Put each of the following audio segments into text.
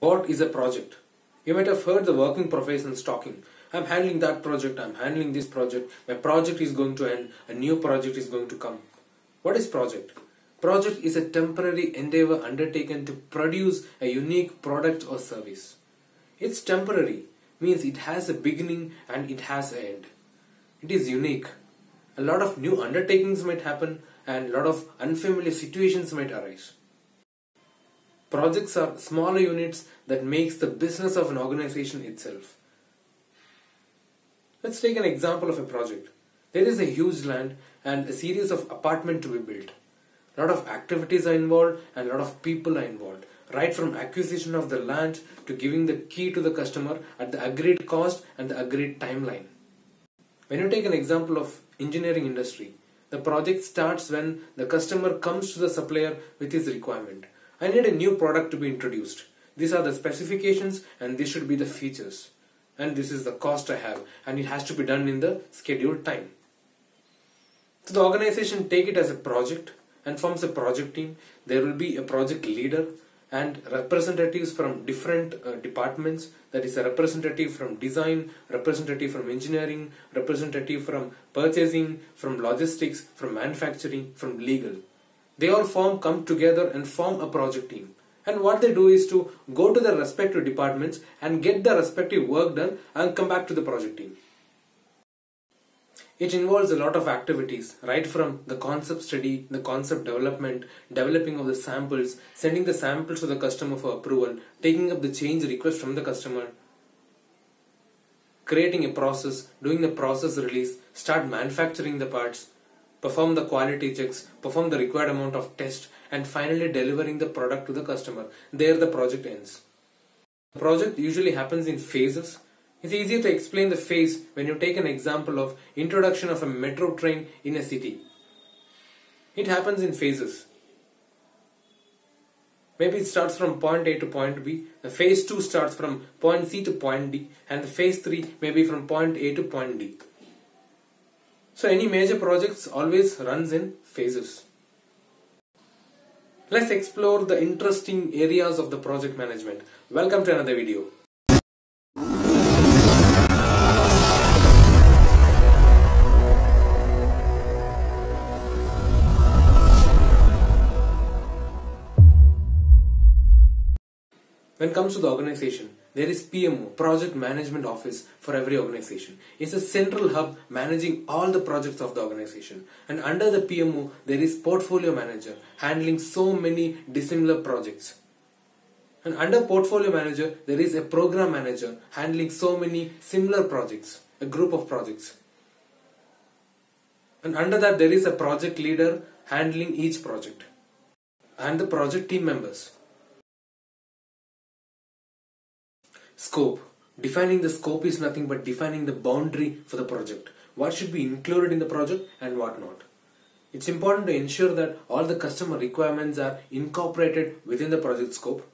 What is a project? You might have heard the working professionals talking. I'm handling that project, I'm handling this project, my project is going to end, a new project is going to come. What is project? Project is a temporary endeavor undertaken to produce a unique product or service. It's temporary, means it has a beginning and it has an end. It is unique. A lot of new undertakings might happen and a lot of unfamiliar situations might arise. Projects are smaller units that makes the business of an organization itself. Let's take an example of a project. There is a huge land and a series of apartments to be built. A lot of activities are involved and a lot of people are involved. Right from acquisition of the land to giving the key to the customer at the agreed cost and the agreed timeline. When you take an example of engineering industry, the project starts when the customer comes to the supplier with his requirement. I need a new product to be introduced. These are the specifications and these should be the features. And this is the cost I have and it has to be done in the scheduled time. So the organization take it as a project and forms a project team. There will be a project leader and representatives from different departments. That is a representative from design, representative from engineering, representative from purchasing, from logistics, from manufacturing, from legal. They all come together and form a project team. And what they do is to go to their respective departments and get the respective work done and come back to the project team. It involves a lot of activities, right from the concept study, the concept development, developing of the samples, sending the samples to the customer for approval, taking up the change request from the customer, creating a process, doing the process release, start manufacturing the parts, perform the quality checks, perform the required amount of test, and finally delivering the product to the customer. There the project ends. The project usually happens in phases. It's easier to explain the phase when you take an example of introduction of a metro train in a city. It happens in phases. Maybe it starts from point A to point B. The phase 2 starts from point C to point D, and the phase 3 may be from point A to point D. So any major projects always runs in phases. Let's explore the interesting areas of the project management. Welcome to another video. When it comes to the organization, there is PMO, Project Management Office, for every organization. It's a central hub managing all the projects of the organization. And under the PMO, there is Portfolio Manager, handling so many dissimilar projects. And under Portfolio Manager, there is a Program Manager, handling so many similar projects, a group of projects. And under that, there is a Project Leader, handling each project. And the project team members. Scope. Defining the scope is nothing but defining the boundary for the project. What should be included in the project and what not. It's important to ensure that all the customer requirements are incorporated within the project scope.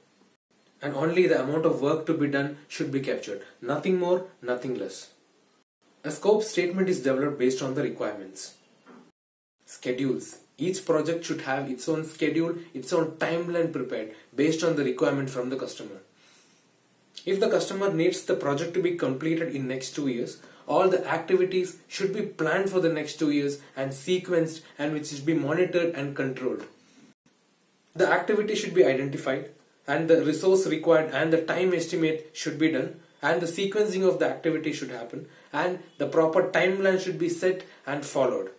And only the amount of work to be done should be captured. Nothing more, nothing less. A scope statement is developed based on the requirements. Schedules. Each project should have its own schedule, its own timeline prepared based on the requirement from the customer. If the customer needs the project to be completed in next 2 years, all the activities should be planned for the next 2 years and sequenced, and which should be monitored and controlled. The activity should be identified and the resource required and the time estimate should be done, and the sequencing of the activity should happen, and the proper timeline should be set and followed.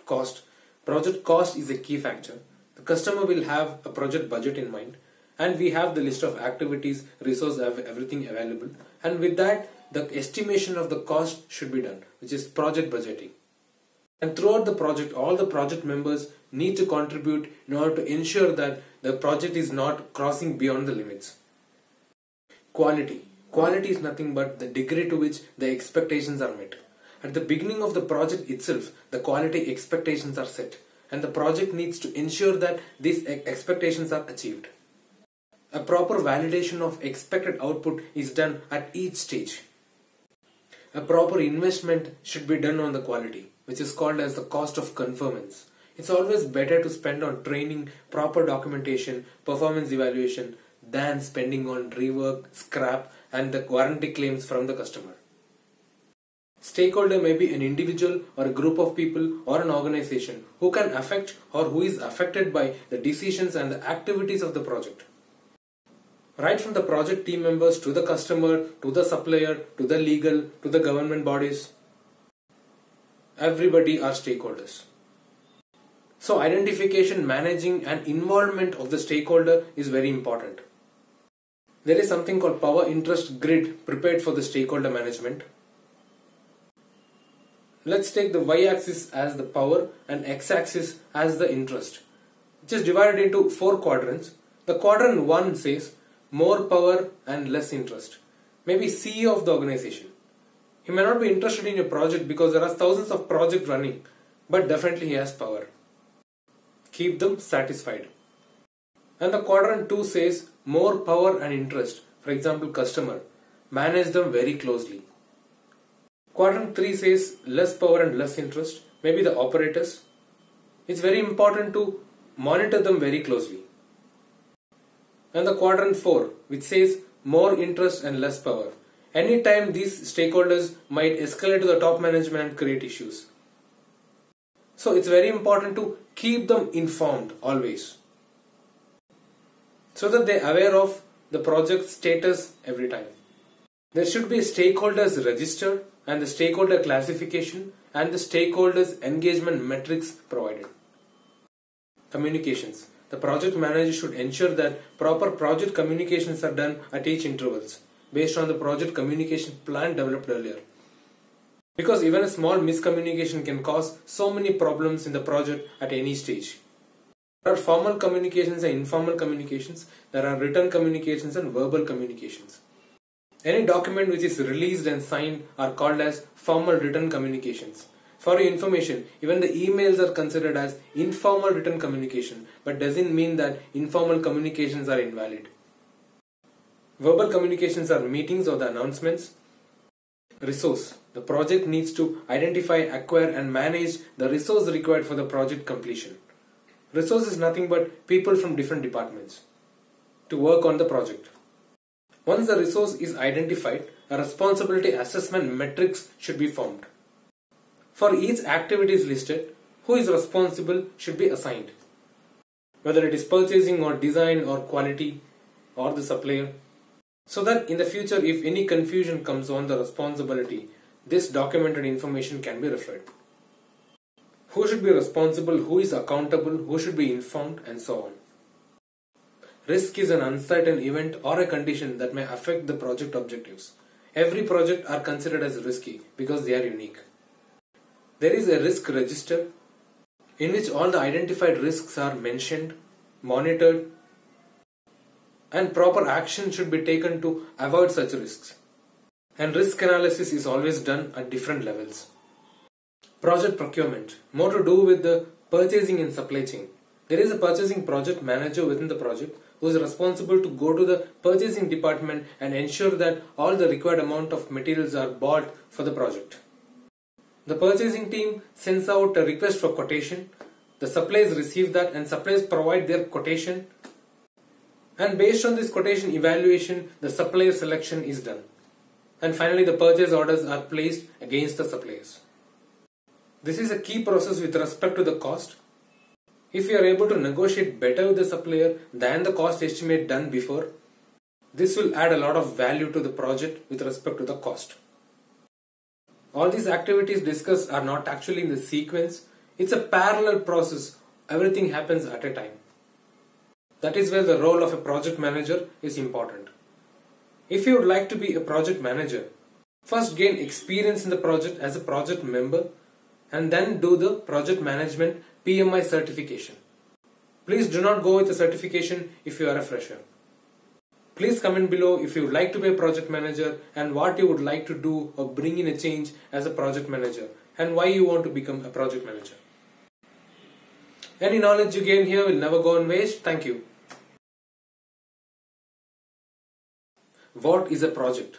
Cost. Project cost is a key factor. The customer will have a project budget in mind, and we have the list of activities, resource, everything available, and with that the estimation of the cost should be done, which is project budgeting. And throughout the project, all the project members need to contribute in order to ensure that the project is not crossing beyond the limits. Quality. Quality is nothing but the degree to which the expectations are met. At the beginning of the project itself, the quality expectations are set, and the project needs to ensure that these expectations are achieved. A proper validation of expected output is done at each stage. A proper investment should be done on the quality, which is called as the cost of conformance. It's always better to spend on training, proper documentation, performance evaluation than spending on rework, scrap, and the warranty claims from the customer. Stakeholder may be an individual or a group of people or an organization who can affect or who is affected by the decisions and the activities of the project. Right from the project team members to the customer, to the supplier, to the legal, to the government bodies, everybody are stakeholders. So identification, managing and involvement of the stakeholder is very important. There is something called power interest grid prepared for the stakeholder management. Let's take the y-axis as the power and x-axis as the interest, which is divided into 4 quadrants. The quadrant 1 says more power and less interest. Maybe CEO of the organization. He may not be interested in your project because there are thousands of projects running, but definitely he has power. Keep them satisfied. And the quadrant 2 says more power and interest. For example, customer. Manage them very closely. Quadrant 3 says less power and less interest. Maybe the operators. It's very important to monitor them very closely. And the quadrant 4, which says more interest and less power. Anytime these stakeholders might escalate to the top management and create issues. So it's very important to keep them informed always, so that they are aware of the project status every time. There should be a stakeholders register and the stakeholder classification and the stakeholders engagement metrics provided. Communications. The project manager should ensure that proper project communications are done at each intervals based on the project communication plan developed earlier. Because even a small miscommunication can cause so many problems in the project at any stage. There are formal communications and informal communications. There are written communications and verbal communications. Any document which is released and signed are called as formal written communications. For your information, even the emails are considered as informal written communication, but doesn't mean that informal communications are invalid. Verbal communications are meetings or the announcements. Resource. The project needs to identify, acquire and manage the resource required for the project completion. Resource is nothing but people from different departments to work on the project. Once the resource is identified, a responsibility assessment matrix should be formed. For each activity is listed, who is responsible should be assigned. Whether it is purchasing or design or quality or the supplier. So that in the future, if any confusion comes on the responsibility, this documented information can be referred. Who should be responsible, who is accountable, who should be informed, and so on. Risk is an uncertain event or a condition that may affect the project objectives. Every project are considered as risky because they are unique. There is a risk register in which all the identified risks are mentioned, monitored, and proper action should be taken to avoid such risks. And risk analysis is always done at different levels. Project procurement, more to do with the purchasing and supply chain. There is a purchasing project manager within the project who is responsible to go to the purchasing department and ensure that all the required amount of materials are bought for the project. The purchasing team sends out a request for quotation. The suppliers receive that and suppliers provide their quotation. And based on this quotation evaluation, the supplier selection is done. And finally, the purchase orders are placed against the suppliers. This is a key process with respect to the cost. If you are able to negotiate better with the supplier than the cost estimate done before, this will add a lot of value to the project with respect to the cost. All these activities discussed are not actually in the sequence. It's a parallel process. Everything happens at a time. That is where the role of a project manager is important. If you would like to be a project manager, first gain experience in the project as a project member and then do the project management PMI certification. Please do not go with the certification if you are a fresher. Please comment below if you would like to be a project manager and what you would like to do or bring in a change as a project manager and why you want to become a project manager. Any knowledge you gain here will never go on waste. Thank you. What is a project?